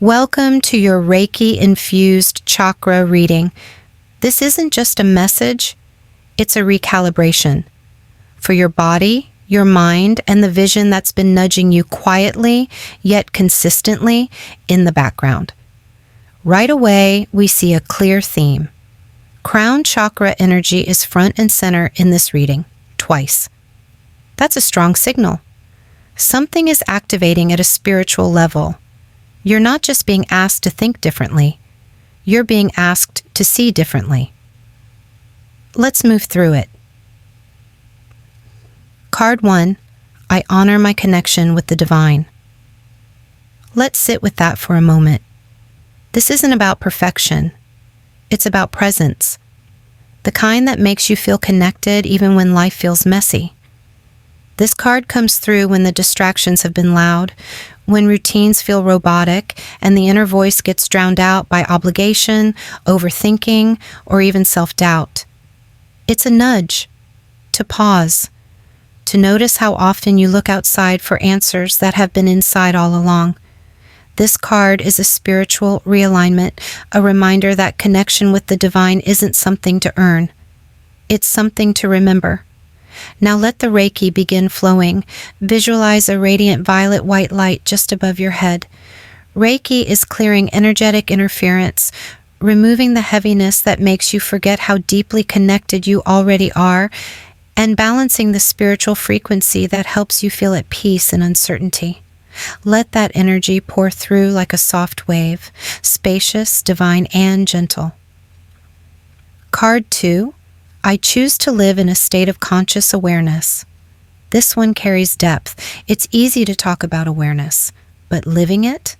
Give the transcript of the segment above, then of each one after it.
Welcome to your Reiki-infused chakra reading. This isn't just a message, it's a recalibration for your body, your mind, and the vision that's been nudging you quietly, yet consistently in the background. Right away, we see a clear theme. Crown chakra energy is front and center in this reading, twice. That's a strong signal. Something is activating at a spiritual level. You're not just being asked to think differently, you're being asked to see differently. Let's move through it. Card 1, I honor my connection with the divine. Let's sit with that for a moment. This isn't about perfection. It's about presence. The kind that makes you feel connected even when life feels messy. This card comes through when the distractions have been loud, when routines feel robotic, and the inner voice gets drowned out by obligation, overthinking, or even self-doubt. It's a nudge to pause, to notice how often you look outside for answers that have been inside all along. This card is a spiritual realignment, a reminder that connection with the divine isn't something to earn. It's something to remember. Now let the Reiki begin flowing. Visualize a radiant violet-white light just above your head. Reiki is clearing energetic interference, removing the heaviness that makes you forget how deeply connected you already are, and balancing the spiritual frequency that helps you feel at peace in uncertainty. Let that energy pour through like a soft wave, spacious, divine, and gentle. Card 2. I choose to live in a state of conscious awareness. This one carries depth. It's easy to talk about awareness, but living it?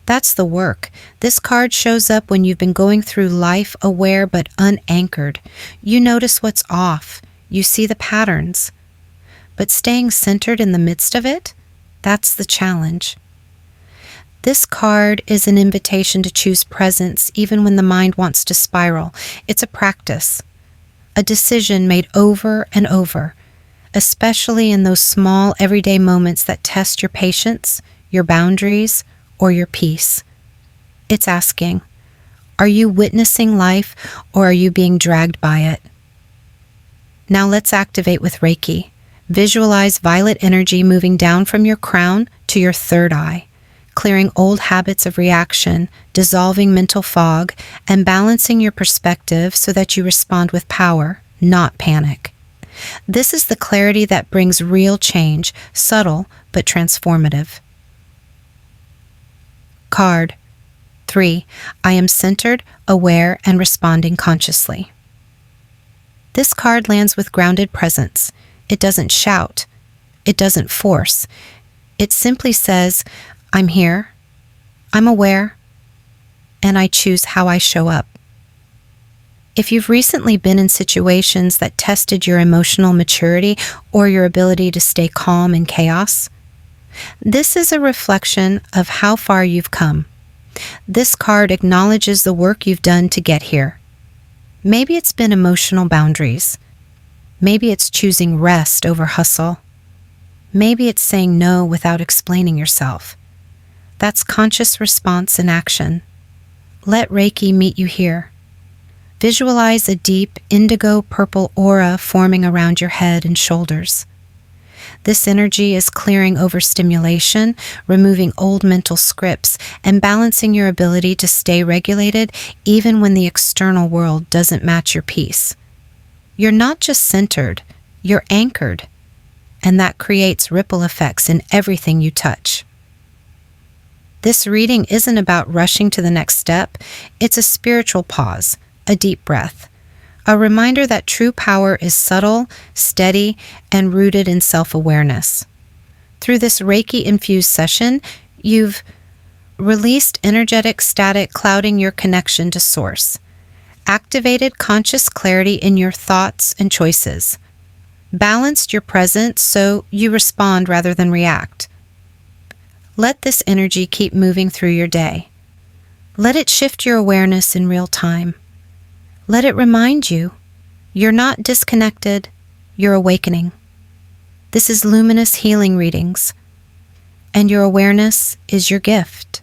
That's the work. This card shows up when you've been going through life aware but unanchored. You notice what's off. You see the patterns. But staying centered in the midst of it? That's the challenge. This card is an invitation to choose presence even when the mind wants to spiral. It's a practice. A decision made over and over, especially in those small everyday moments that test your patience, your boundaries, or your peace. It's asking, are you witnessing life or are you being dragged by it? Now let's activate with Reiki. Visualize violet energy moving down from your crown to your third eye, clearing old habits of reaction, dissolving mental fog, and balancing your perspective so that you respond with power, not panic. This is the clarity that brings real change, subtle but transformative. Card 3. I am centered, aware, and responding consciously. This card lands with grounded presence. It doesn't shout. It doesn't force. It simply says, I'm here, I'm aware, and I choose how I show up. If you've recently been in situations that tested your emotional maturity or your ability to stay calm in chaos, this is a reflection of how far you've come. This card acknowledges the work you've done to get here. Maybe it's been emotional boundaries. Maybe it's choosing rest over hustle. Maybe it's saying no without explaining yourself. That's conscious response in action. Let Reiki meet you here. Visualize a deep indigo-purple aura forming around your head and shoulders. This energy is clearing overstimulation, removing old mental scripts, and balancing your ability to stay regulated even when the external world doesn't match your peace. You're not just centered, you're anchored, and that creates ripple effects in everything you touch. This reading isn't about rushing to the next step. It's a spiritual pause, a deep breath, a reminder that true power is subtle, steady, and rooted in self-awareness. Through this Reiki-infused session, you've released energetic static clouding your connection to Source, activated conscious clarity in your thoughts and choices, balanced your presence so you respond rather than react. Let this energy keep moving through your day. Let it shift your awareness in real time. Let it remind you, you're not disconnected, you're awakening. This is luminous healing readings, and your awareness is your gift.